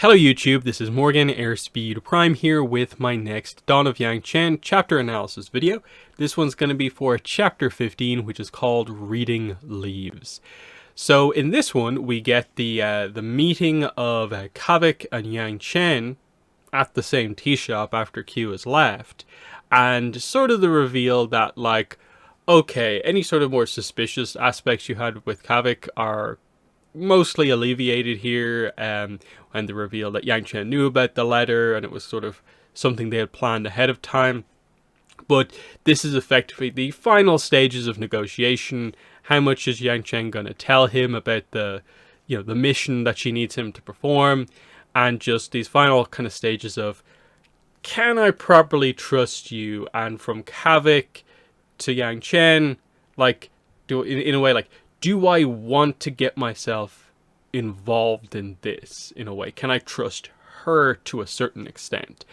Hello YouTube, this is Morgan, Airspeed Prime here with my next Dawn of Yangchen chapter analysis video. This one's going to be for chapter 15, which is called Reading Leaves. So in this one, we get the meeting of Kavik and Yangchen at the same tea shop after Q has left, and sort of the reveal that, like, okay, any sort of more suspicious aspects you had with Kavik are mostly alleviated here, when they reveal that Yangchen knew about the letter and it was sort of something they had planned ahead of time. But this is effectively the final stages of negotiation. How much is Yangchen going to tell him about the mission that she needs him to perform, and just these final kind of stages of, can I properly trust you? And from Kavik to Yangchen, like, in a way, like, do I want to get myself involved in this in a way? Can I trust her to a certain extent?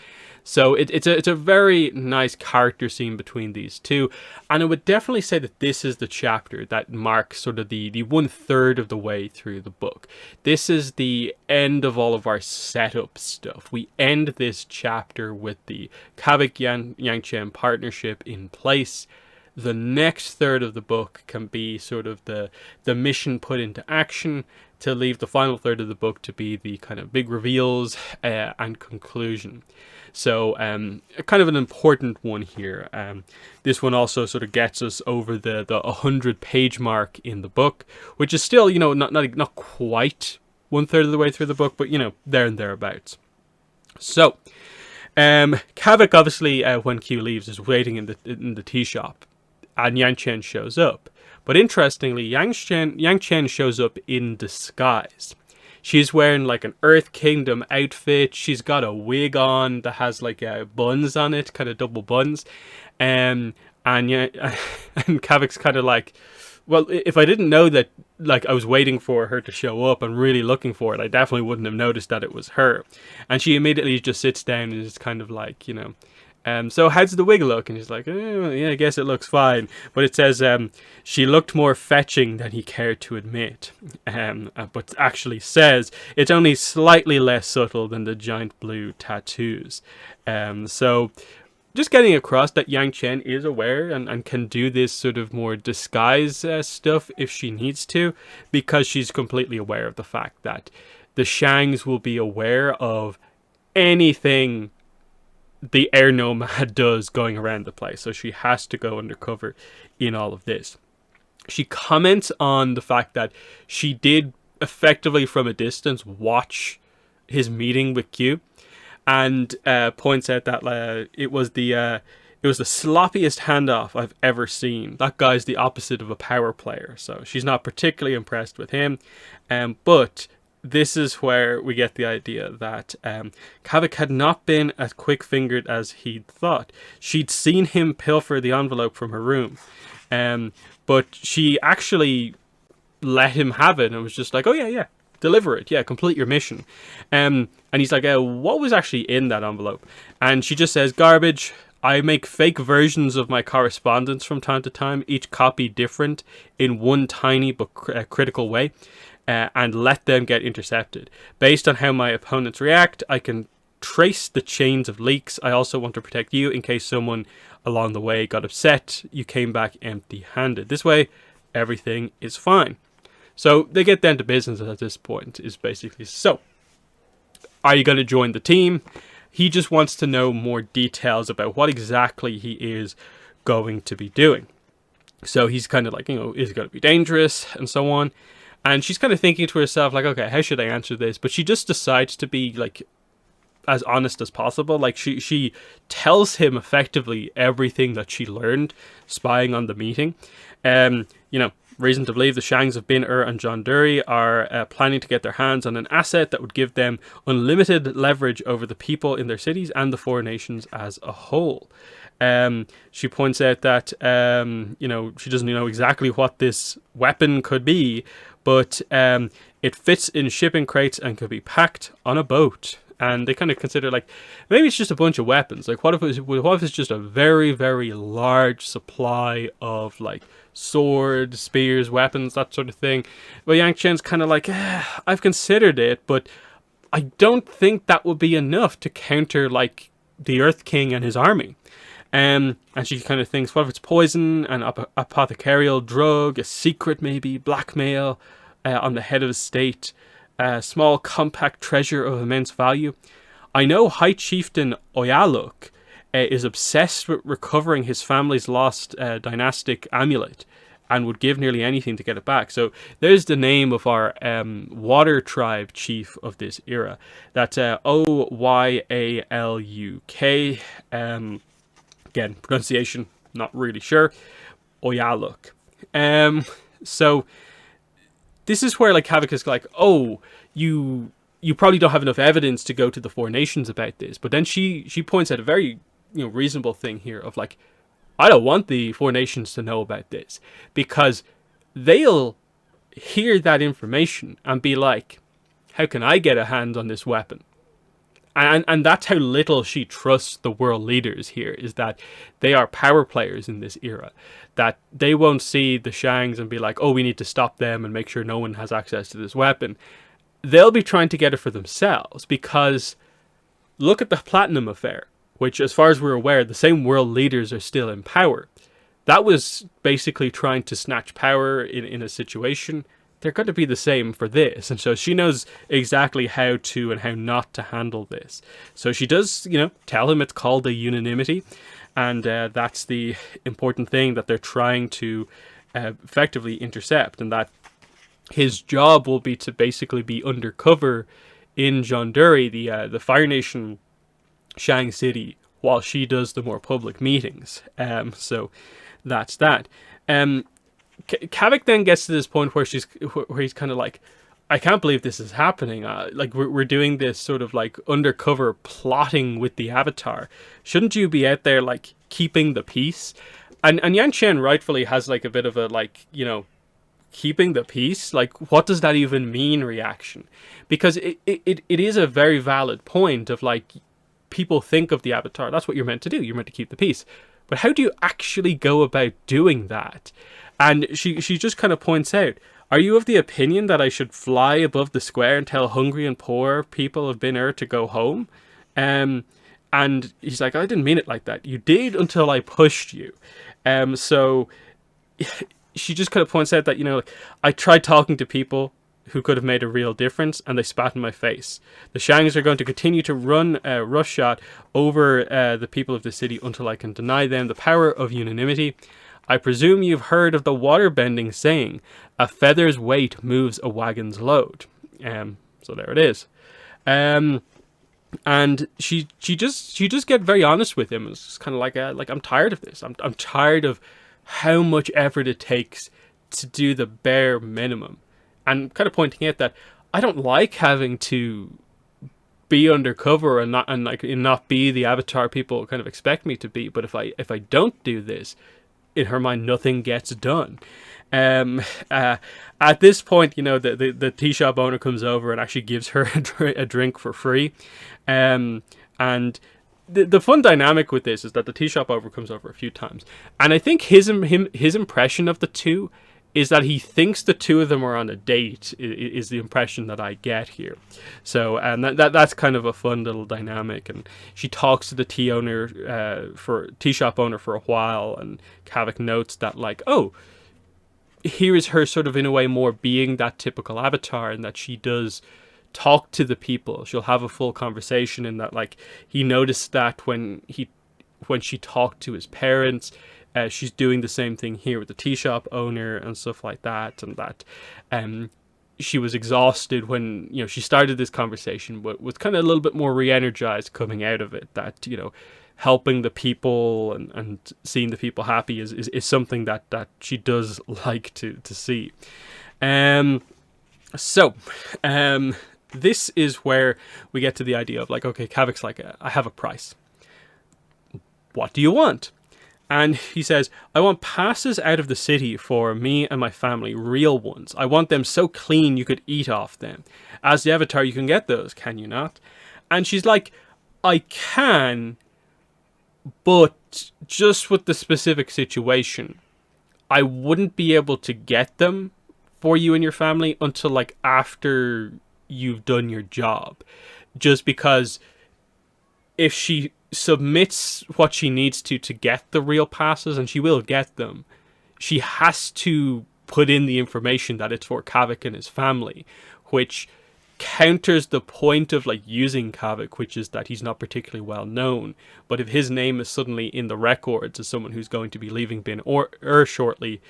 So it's a very nice character scene between these two, and I would definitely say that this is the chapter that marks sort of the 1/3 of the way through the book. This is the end of all of our setup stuff. We end this chapter with the Kavik Yangchen partnership in place. The next third of the book can be sort of the mission put into action, to leave the final third of the book to be the kind of big reveals and conclusion. So kind of an important one here. This one also sort of gets us over the 100-page mark in the book, which is still, not quite 1/3 of the way through the book, but there and thereabouts. So Kavik, obviously, when Q leaves, is waiting in the tea shop, and Yangchen shows up. But interestingly, Yangchen shows up in disguise. She's wearing like an Earth Kingdom outfit. She's got a wig on that has like buns on it, kind of double buns. And Kavik's kind of like, well, if I didn't know that, like, I was waiting for her to show up and really looking for it, I definitely wouldn't have noticed that it was her. And she immediately just sits down and is kind of like, so how's the wig look? And he's like, yeah, I guess it looks fine. But it says, she looked more fetching than he cared to admit. But actually says it's only slightly less subtle than the giant blue tattoos. So just getting across that Yangchen is aware and can do this sort of more disguise stuff if she needs to, because she's completely aware of the fact that the Shangs will be aware of anything the air nomad does going around the place, so she has to go undercover in all of this. She comments on the fact that she did effectively from a distance watch his meeting with Q, and points out that it was the sloppiest handoff I've ever seen. That guy's the opposite of a power player, so she's not particularly impressed with him. But this is where we get the idea that Kavik had not been as quick-fingered as he'd thought. She'd seen him pilfer the envelope from her room, but she actually let him have it and was just like, oh yeah, deliver it, yeah, complete your mission. And he's like, what was actually in that envelope? And she just says, garbage. I make fake versions of my correspondence from time to time, each copy different in one tiny but critical way. And let them get intercepted. Based on how my opponents react, I can trace the chains of leaks. I also want to protect you in case someone along the way got upset you came back empty-handed. This way, everything is fine. So they get down to business at this point, is basically, so, are you going to join the team? He just wants to know more details about what exactly he is going to be doing. So he's kind of like, is it going to be dangerous, and so on. And she's kind of thinking to herself, like, okay, how should I answer this? But she just decides to be, like, as honest as possible. Like, she tells him effectively everything that she learned spying on the meeting. Reason to believe the Shangs of Bin and John Dury are planning to get their hands on an asset that would give them unlimited leverage over the people in their cities and the four nations as a whole. She points out that, she doesn't know exactly what this weapon could be, but it fits in shipping crates and could be packed on a boat. And they kind of consider, like, maybe it's just a bunch of weapons. Like, what if it's just a very, very large supply of, like, swords, spears, weapons, that sort of thing. But Yang Chen's kind of like, I've considered it, but I don't think that would be enough to counter like the Earth King and his army. And she kind of thinks, what if it's poison, an apothecarial drug, a secret maybe, blackmail on the head of a state, a small compact treasure of immense value. I know High Chieftain Oyaluk is obsessed with recovering his family's lost dynastic amulet and would give nearly anything to get it back. So there's the name of our water tribe chief of this era. That's Oyaluk. Again, pronunciation, not really sure. Oyaluk. So this is where like Havoc is like, oh, you probably don't have enough evidence to go to the Four Nations about this. But then she points out a very reasonable thing here of like, I don't want the Four Nations to know about this, because they'll hear that information and be like, how can I get a hand on this weapon? And that's how little she trusts the world leaders here, is that they are power players in this era. That they won't see the Shangs and be like, oh, we need to stop them and make sure no one has access to this weapon. They'll be trying to get it for themselves, because look at the Platinum Affair, which, as far as we're aware, the same world leaders are still in power. That was basically trying to snatch power in a situation. They're going to be the same for this. And so she knows exactly how to and how not to handle this. So she does, tell him it's called a unanimity. And that's the important thing that they're trying to effectively intercept. And that his job will be to basically be undercover in Jonduri, the Fire Nation Shang City, while she does the more public meetings. So that's that. Kavik then gets to this point where he's kind of like, I can't believe this is happening. Like we're doing this sort of like undercover plotting with the Avatar. Shouldn't you be out there like keeping the peace? And Yangchen rightfully has like a bit of a like, keeping the peace. Like, what does that even mean reaction? Because it is a very valid point of like, people think of the Avatar. That's what you're meant to do. You're meant to keep the peace. But how do you actually go about doing that? And she just kind of points out, are you of the opinion that I should fly above the square and tell hungry and poor people of Bin to go home? And he's like, I didn't mean it like that. You did until I pushed you. So she just kind of points out that, I tried talking to people who could have made a real difference, and they spat in my face. The Shangs are going to continue to run roughshod over the people of the city until I can deny them the power of unanimity. I presume you've heard of the waterbending saying, a feather's weight moves a wagon's load. So there it is. And she just get very honest with him. It's kind of like I'm tired of this. I'm tired of how much effort it takes to do the bare minimum. And kind of pointing out that I don't like having to be undercover and not be the Avatar people kind of expect me to be. But if I don't do this, in her mind, nothing gets done. At this point, the tea shop owner comes over and actually gives her a drink for free. And the fun dynamic with this is that the tea shop owner comes over a few times. And I think his impression of the two is that he thinks the two of them are on a date, is the impression that I get here. So that's kind of a fun little dynamic. And she talks to the tea shop owner for a while, and Kavik notes that like, oh, here is her sort of in a way more being that typical Avatar, and that she does talk to the people. She'll have a full conversation, and that like he noticed that when she talked to his parents. She's doing the same thing here with the tea shop owner and stuff like that, and that she was exhausted when she started this conversation, but was kind of a little bit more re-energized coming out of it. That helping the people and seeing the people happy is something that she does like to see. This is where we get to the idea of like, okay, Kavik's like, I have a price. What do you want? And he says, I want passes out of the city for me and my family, real ones. I want them so clean you could eat off them. As the Avatar, you can get those, can you not? And she's like, I can, but just with the specific situation, I wouldn't be able to get them for you and your family until like after you've done your job. Just because if she submits what she needs to get the real passes, and she will get them, she has to put in the information that it's for Kavik and his family, which counters the point of like using Kavik, which is that he's not particularly well known. But if his name is suddenly in the records as someone who's going to be leaving Bin Ur shortly,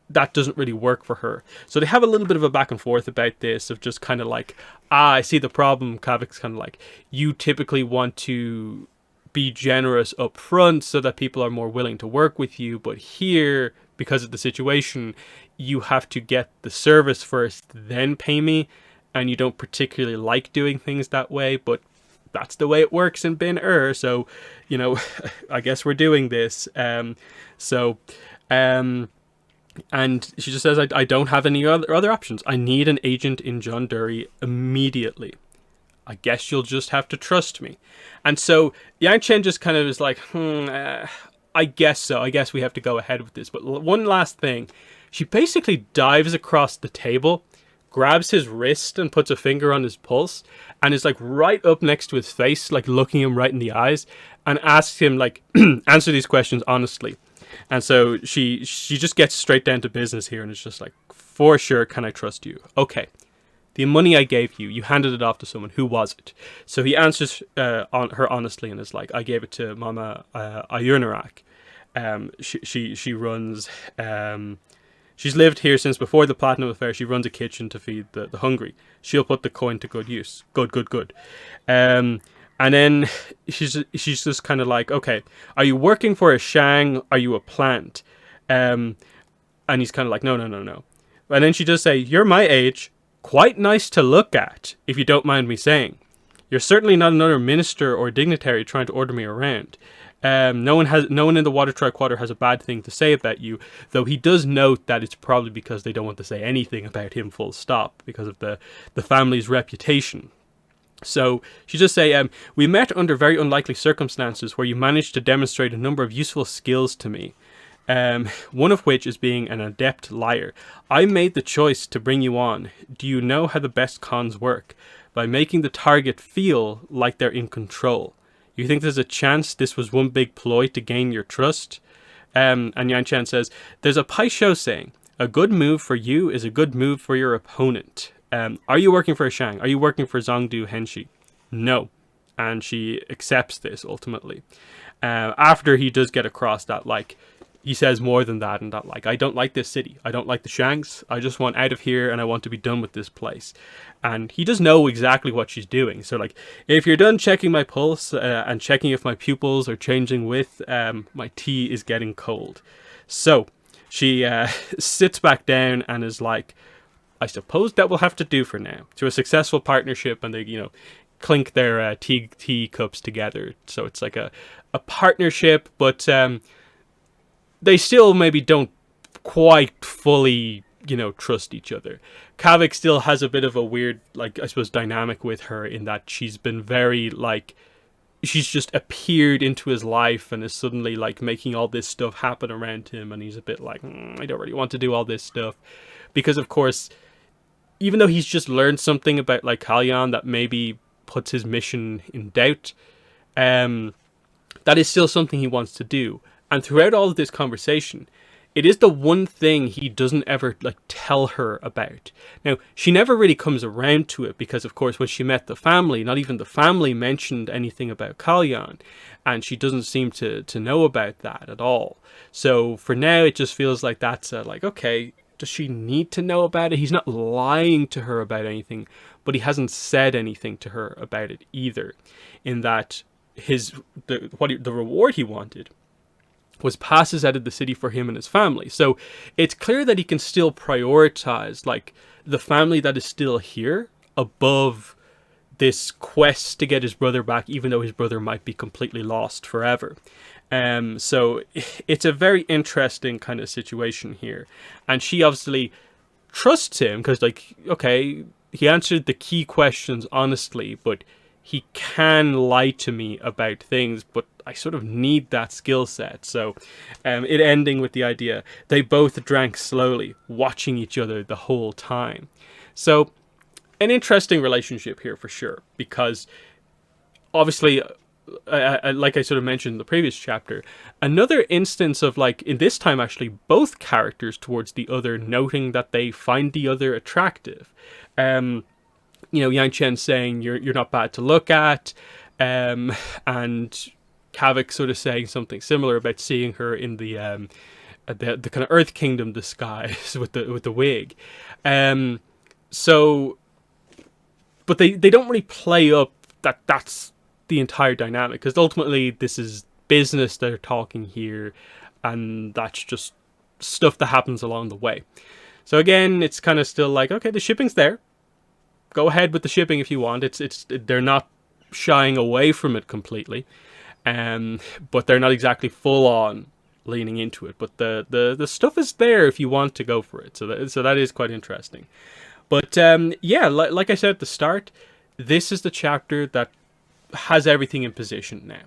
that doesn't really work for her. So they have a little bit of a back and forth about this, of just kind of like, I see the problem. Kavik's kind of like, you typically want to be generous up front so that people are more willing to work with you, but here, because of the situation, you have to get the service first, then pay me, and you don't particularly like doing things that way, but that's the way it works in Bin Ur, so, you know, I guess we're doing this. And she just says, I don't have any other options. I need an agent in John Dury immediately. I guess you'll just have to trust me. And so Yangchen just kind of is like, I guess so. I guess we have to go ahead with this. But one last thing. She basically dives across the table, grabs his wrist and puts a finger on his pulse, and is like right up next to his face, like looking him right in the eyes, and asks him like, answer these questions honestly. And so she just gets straight down to business here, and it's just like, for sure, can I trust you? Okay. The money I gave you, you handed it off to someone. Who was it? So he answers on her honestly, and is like, I gave it to Mama Ayurnarak. She runs. She's lived here since before the Platinum Affair. She runs a kitchen to feed the hungry. She'll put the coin to good use. Good. And then she's just kind of like, okay, are you working for a Shang? Are you a plant? And he's kind of like, no. And then she does say, you're my age, quite nice to look at, if you don't mind me saying. You're certainly not another minister or dignitary trying to order me around. No one in the Water Tribe Quarter has a bad thing to say about you, though he does note that it's probably because they don't want to say anything about him full stop, because of the family's reputation. So she just say, we met under very unlikely circumstances where you managed to demonstrate a number of useful skills to me. One of which is being an adept liar. I made the choice to bring you on. Do you know how the best cons work? By making the target feel like they're in control. You think there's a chance this was one big ploy to gain your trust? And Yangchen says, there's a Pai Shou saying, a good move for you is a good move for your opponent. Are you working for a Shang? Are you working for Zhongdu Henshi? No. And she accepts this ultimately. After he does get across that, like, he says more than that, and that, like, I don't like this city. I don't like the Shangs. I just want out of here, and I want to be done with this place. And he does know exactly what she's doing. So, like, if you're done checking my pulse and checking if my pupils are changing with, my tea is getting cold. So she sits back down and is like, I suppose that will have to do for now. To a successful partnership, and they, clink their tea cups together. So it's like a partnership, but they still maybe don't quite fully, trust each other. Kavik still has a bit of a weird, like, I suppose, dynamic with her, in that she's been very, like, she's just appeared into his life and is suddenly, like, making all this stuff happen around him, and he's a bit like, I don't really want to do all this stuff. Because, of course, even though he's just learned something about, like, Kalyan that maybe puts his mission in doubt, that is still something he wants to do. And throughout all of this conversation, it is the one thing he doesn't ever, like, tell her about. Now, she never really comes around to it, because, of course, when she met the family, not even the family mentioned anything about Kalyan, and she doesn't seem to know about that at all. So for now, it just feels like that's like, okay, does she need to know about it? He's not lying to her about anything, but he hasn't said anything to her about it either. In that the reward he wanted was passes out of the city for him and his family. So it's clear that he can still prioritize, like, the family that is still here above this quest to get his brother back, even though his brother might be completely lost forever. So it's a very interesting kind of situation here. And she obviously trusts him because, like, okay, he answered the key questions honestly, but he can lie to me about things, but I sort of need that skill set. So it ending with the idea they both drank slowly, watching each other the whole time. So an interesting relationship here for sure, because obviously, like I sort of mentioned in the previous chapter, another instance of, like, in this time actually both characters towards the other noting that they find the other attractive. Yangchen saying you're not bad to look at, and Kavik sort of saying something similar about seeing her in the kind of Earth Kingdom disguise with the wig. So, but they don't really play up that's the entire dynamic, because ultimately this is business they're talking here, and that's just stuff that happens along the way. So again, it's kind of still like, okay, the shipping's there. Go ahead with the shipping if you want. They're not shying away from it completely, but they're not exactly full on leaning into it. But the stuff is there if you want to go for it. So that is quite interesting. But yeah, like I said at the start, this is the chapter that has everything in position now.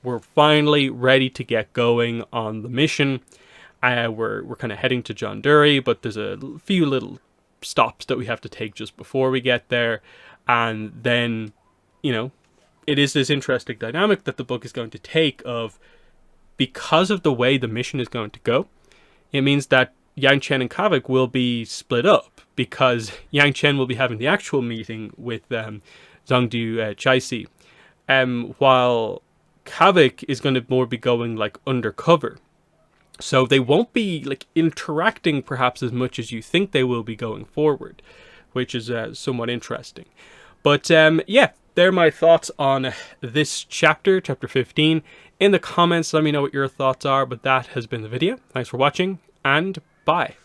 We're finally ready to get going on the mission. We're kind of heading to John Dury, but there's a few little stops that we have to take just before we get there. And then, it is this interesting dynamic that the book is going to take of, because of the way the mission is going to go, it means that Yangchen and Kavik will be split up, because Yangchen will be having the actual meeting with Zhongdu Chaisi, while Kavik is going to more be going like undercover. So they won't be like interacting perhaps as much as you think they will be going forward, which is somewhat interesting. But yeah, they're my thoughts on this chapter 15. In the comments, let me know what your thoughts are, but that has been the video. Thanks for watching, and bye.